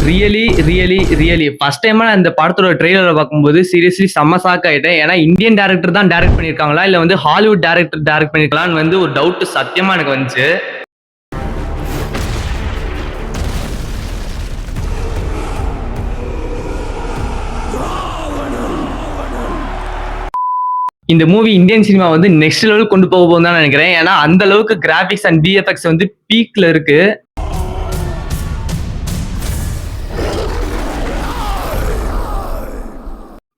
Really really really first டைமா நான் இந்த படத்தோட ட்ரெய்லரை பார்க்கும்போது சீரியஸ்லி செம்ம ஷாக் ஆயிட்டேன். ஏன்னா இந்தியன் டேரக்டர் தான் டைரக்ட் பண்ணியிருக்காங்களா இல்ல வந்து ஹாலிவுட் டேரக்டர் டைரக்ட் பண்ணிருக்கலாம்னு வந்து ஒரு டவுட் சத்தியமா எனக்கு வந்துச்சு. இந்த மூவி இந்தியன் சினிமா வந்து நெக்ஸ்ட் லெவல் கொண்டு போக போகுது தான் நினைக்கிறேன். ஏன்னா அந்த அளவுக்கு கிராபிக்ஸ் அண்ட் விஎஃப்எக்ஸ் வந்து பீக்ல இருக்கு.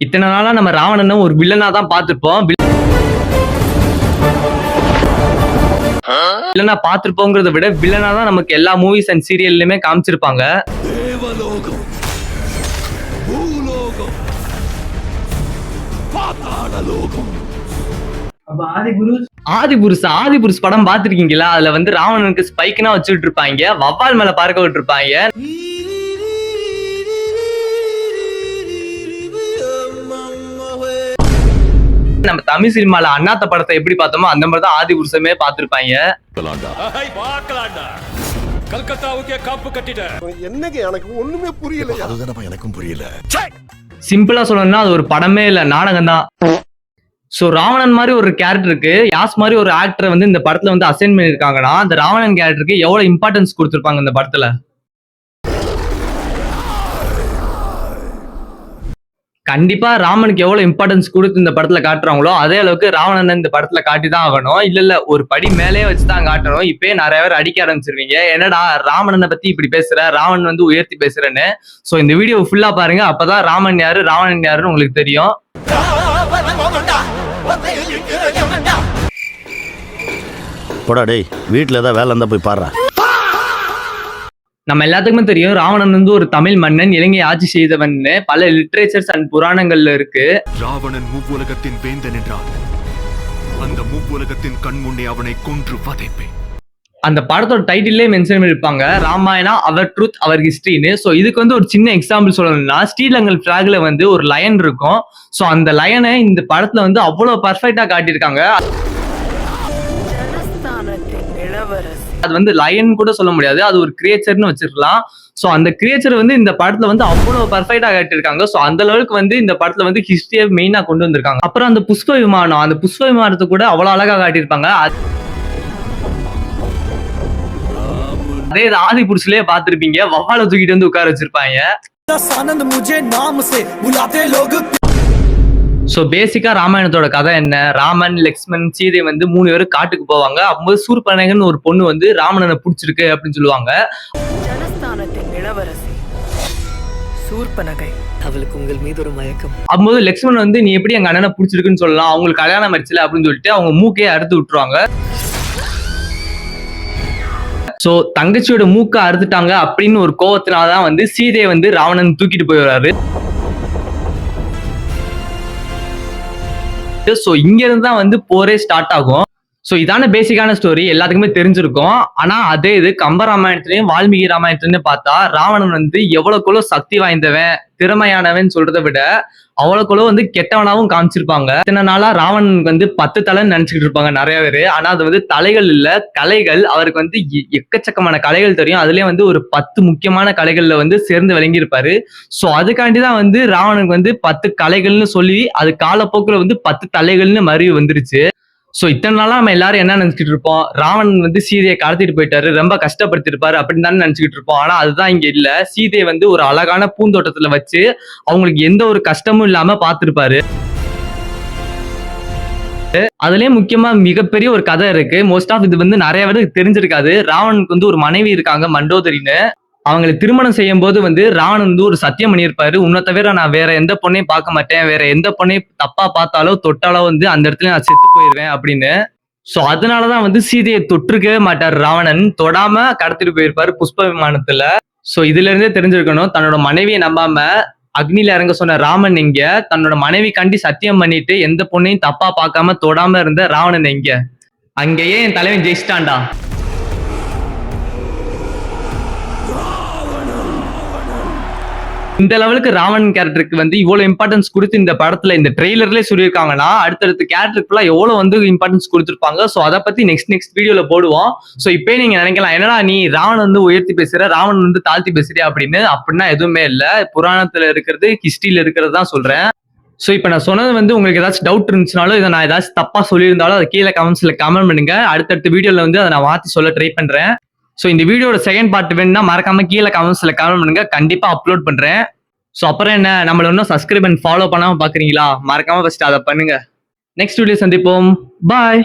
இத்தனை நாளா நம்ம ராவணனை ஒரு வில்லனா தான் பார்த்திருப்போம். வில்லனா பார்த்திருப்போங்கிறத விட வில்லனா தான் நமக்கு எல்லா மூவிஸ் அண்ட் சீரியல்லுமே காமிச்சிருப்பாங்க. ஆதிபுருஷ் படம் பார்த்திருக்கீங்களா? அதுல வந்து ராவணனுக்கு ஸ்பைக்னா வச்சுட்டு இருப்பாங்க, வவ்வால் மேல பார்க்க விட்டு இருப்பாங்க. நம்ம தமிழ் சினிமால அண்ணாத்த படத்தை எப்படி பார்த்தோமோ அந்த மாதிரி தான் ஆதிபுருஷமே பார்த்திருப்பாங்க. கல்கத்தாவுக்கே காப்பு கட்டிட்ட. என்னங்க எனக்கு ஒண்ணுமே புரியல. அதுதான் எனக்கும் புரியல. சிம்பிளா சொல்லணும்னா அது ஒரு படமே இல்ல, நாடகம் தான். சோ ராவணன் மாதிரி ஒரு கேரக்டருக்கு யாஸ் மாதிரி ஒரு ஆக்டரை வந்து இந்த படத்துல வந்து அசைன் பண்ணிருக்காங்கன்னா அந்த ராவணன் கேரக்டருக்கு எவ்வளவு இம்பார்ட்டன்ஸ் கொடுத்திருப்பாங்க இந்த படத்துல. கண்டிப்பா ராமனுக்கு எவ்வளவு இம்பார்ட்டன்ஸ் கொடுத்து இந்த படத்துல காட்டுறாங்களோ அதே அளவுக்கு ராவணன் இந்த படத்துல காட்டிதான் ஆகணும். இல்ல ஒரு படி மேலே வச்சுதான் காட்டணும். இப்பயே நிறைய பேர் அடிக்க ஆரம்பிச்சிருவீங்க, என்னடா ராவணனை பத்தி இப்படி பேசுற, ராவணன் வந்து உயர்த்தி பேசுறேன்னு. சோ இந்த வீடியோ ஃபுல்லா பாருங்க, அப்பதான் ராமன் யாரு ராவணன் யாருன்னு உங்களுக்கு தெரியும். போடா டேய், வீட்டுல ஏதாவது வேலை இருந்தா போய் பாரு. நம்ம எல்லாத்துக்குமே தெரியும் ராவணன் வந்து ஒரு தமிழ் மன்னன், இலங்கை ஆட்சி செய்தவன் பல லிட்ரேச்சர்ஸ் அண்ட் புராணங்கள்ல இருக்கு. ராவணன் மூவுலகத்தின் வேந்தன் என்றால் அந்த மூவுலகத்தின் கண் முன்னே அவனை கொன்று வதைப்பேன். அந்த படத்தோட டைட்டிலே மென்ஷன் பண்ணிருப்பாங்க, ராமாயணா அவர் ட்ரூத் அவர் ஹிஸ்டரின்னு. ஸோ இதுக்கு வந்து ஒரு சின்ன எக்ஸாம்பிள் சொல்லணும்னா ஸ்ரீலங்கன் பிளாக்ல வந்து ஒரு லயன் இருக்கும். ஸோ அந்த லயனை இந்த படத்துல வந்து அவ்வளவு பர்ஃபெக்டா காட்டியிருக்காங்க. அது வந்து லயன் கூட சொல்ல முடியாது, அது ஒரு கிரியேச்சர்னு வச்சிருக்கலாம். சோ அந்த கிரியேச்சர் வந்து இந்த படத்துல வந்து அவ்வளவு பர்ஃபெக்டா காட்டியிருக்காங்க. சோ அந்த அளவுக்கு வந்து இந்த படத்துல வந்து ஹிஸ்டரியை மெயினா கொண்டு வந்திருக்காங்க. அப்புறம் அந்த புஷ்ப விமானம், அந்த புஷ்ப விமானத்தை கூட அவ்வளவு அழகா காட்டியிருப்பாங்க. அதே ஆதிபுருஷிலேயே பார்த்திருப்பீங்க, வவ்வாலை தூக்கிட்டு வந்து உட்கார வச்சிருப்பாங்க. சோ பேசிக்கா ராமாயணத்தோட கதை என்ன, ராமன் லக்ஷ்மன் சீதை வந்து 3 பேரும் காட்டுக்கு போவாங்க. அப்போது சூர்பனகைன்னு ஒரு பொண்ணு வந்து ராமனனை பிடிச்சிருக்கு அப்படின்னு சொல்லுவாங்க. அவளுக்கு உங்கள் மீது ஒரு மயக்கம். அப்போது லக்ஷ்மன் வந்து நீ எப்படி எங்க அண்ணனை பிடிச்சிருக்குன்னு சொல்லலாம், அவங்களுக்கு கல்யாணம் ஆயிடுச்சுல அப்படின்னு சொல்லிட்டு அவங்க மூக்கையே அறுத்து விட்டுருவாங்க. சோ தங்கச்சியோட மூக்க அறுத்துட்டாங்க அப்படின்னு ஒரு கோவத்தினாலதான் வந்து சீதையை வந்து ராவணன் தூக்கிட்டு போயிடுறாரு. சோ இங்க இருந்து தான் வந்து போரே ஸ்டார்ட் ஆகும். சோ இதான பேசிக்கான ஸ்டோரி எல்லாத்துக்குமே தெரிஞ்சிருக்கும். ஆனா அதே இது கம்ப ராமாயணத்திலையும் வால்மீகி ராமாயணத்திலையும் பார்த்தா ராவணன் வந்து எவ்வளவுக்குள்ள சக்தி வாய்ந்தவன் திறமையானவன் சொல்றதை விட அவ்வளவுக்குள்ள வந்து கெட்டவனாவும் காமிச்சிருப்பாங்க. இத்தனை நாளா ராவணன் வந்து 10 தலைன்னு நினைச்சுக்கிட்டு இருப்பாங்க நிறைய பேரு. ஆனா அது வந்து தலைகள் இல்ல, கலைகள். அவருக்கு வந்து எக்கச்சக்கமான கலைகள் தெரியும். அதுலயே வந்து ஒரு 10 முக்கியமான கலைகள்ல வந்து சேர்ந்து விளங்கி இருப்பாரு. சோ அதுக்காண்டிதான் வந்து ராவணனுக்கு வந்து 10 கலைகள்னு சொல்லி அது காலப்போக்குல வந்து 10 தலைகள்னு மறுவி வந்துருச்சு. சோ இத்தனை நாளா நம்ம எல்லாரும் என்ன நினைச்சுக்கிட்டு இருப்போம், ராவணன் வந்து சீதையை கடத்திட்டு போயிட்டாரு, ரொம்ப கஷ்டப்படுத்திருப்பாரு அப்படின்னு தானே நினைச்சுக்கிட்டு இருப்போம். ஆனா அதுதான் இங்க இல்ல. சீதையை வந்து ஒரு அழகான பூந்தோட்டத்துல வச்சு அவங்களுக்கு எந்த ஒரு கஷ்டமும் இல்லாம பார்த்திருப்பாரு. அதுலயே முக்கியமா மிகப்பெரிய ஒரு கதை இருக்கு. மோஸ்ட் ஆஃப் இது வந்து நிறைய பேருக்கு தெரிஞ்சிருக்காது. ராவணனுக்கு வந்து ஒரு மனைவி இருக்காங்க, மண்டோதரின்னு. அவங்களை திருமணம் செய்யும் போது வந்து ராவணன் வந்து ஒரு சத்தியம் பண்ணியிருப்பாரு, உன்னை தவிர நான் வேற எந்த பொண்ணையும் பார்க்க மாட்டேன், வேற எந்த பொண்ணையும் தப்பா பார்த்தாலோ தொட்டாலோ வந்து அந்த இடத்துல நான் செத்து போயிருவேன் அப்படின்னு. சோ அதனாலதான் வந்து சீதையை தொற்றுக்கவே மாட்டார் ராவணன், தொடாம கடத்திட்டு போயிருப்பாரு புஷ்ப விமானத்துல. சோ இதுல இருந்தே தெரிஞ்சிருக்கணும், தன்னோட மனைவியை நம்பாம அக்னியில இறங்க சொன்ன ராமன் எங்க, தன்னோட மனைவி கண்டி சத்தியம் பண்ணிட்டு எந்த பொண்ணையும் தப்பா பார்க்காம தொடாம இருந்த ராவணன் எங்க. அங்கேயே என் தலைவன் ஜெயிச்சிட்டான்டா. இந்த லெவலுக்கு ராவணன் கேரக்டருக்கு வந்து இவ்வளவு இம்பார்ட்டன்ஸ் கொடுத்து இந்த படத்துல இந்த ட்ரெய்லர்லயே சொல்லியிருக்காங்கன்னா அடுத்தடுத்த கேரக்டருக்குலாம் எவ்வளவு வந்து இம்பார்ட்டன்ஸ் கொடுத்துருப்பாங்க. ஸோ அதை பத்தி நெக்ஸ்ட் வீடியோல போடுவோம். ஸோ இப்பயே நீங்க நினைக்கலாம், என்னடா நீ ராவணன் வந்து உயர்த்தி பேசுற, ராவணன் வந்து தாழ்த்தி பேசுறியா அப்படின்னு. அப்படின்னா எதுவுமே இல்ல, புராணத்துல இருக்கிறது ஹிஸ்டரியில இருக்கிறது தான் சொல்றேன். ஸோ இப்போ நான் சொன்னது வந்து உங்களுக்கு ஏதாச்சும் டவுட் இருந்துச்சுனாலும், இதை நான் ஏதாச்சும் தப்பா சொல்லியிருந்தாலும் அதை கீழே கமெண்ட்ஸ்ல கமெண்ட் பண்ணுங்க. அடுத்தடுத்த வீடியோல வந்து அதை நான் மாத்தி சொல்ல ட்ரை பண்றேன். ஸோ இந்த வீடியோட செகண்ட் பார்ட் வேணும்னா மறக்காம கீழே கமெண்ட்ஸ்ல கமெண்ட் பண்ணுங்க, கண்டிப்பா அப்லோட் பண்றேன். ஸோ அப்புறம் என்ன, நம்மள இன்னும் சப்ஸ்கிரைப் அண்ட் ஃபாலோ பண்ணாம பாக்குறீங்களா? மறக்காம ஃபர்ஸ்ட் அதை பண்ணுங்க. நெக்ஸ்ட் வீடியோ சந்திப்போம். பாய்.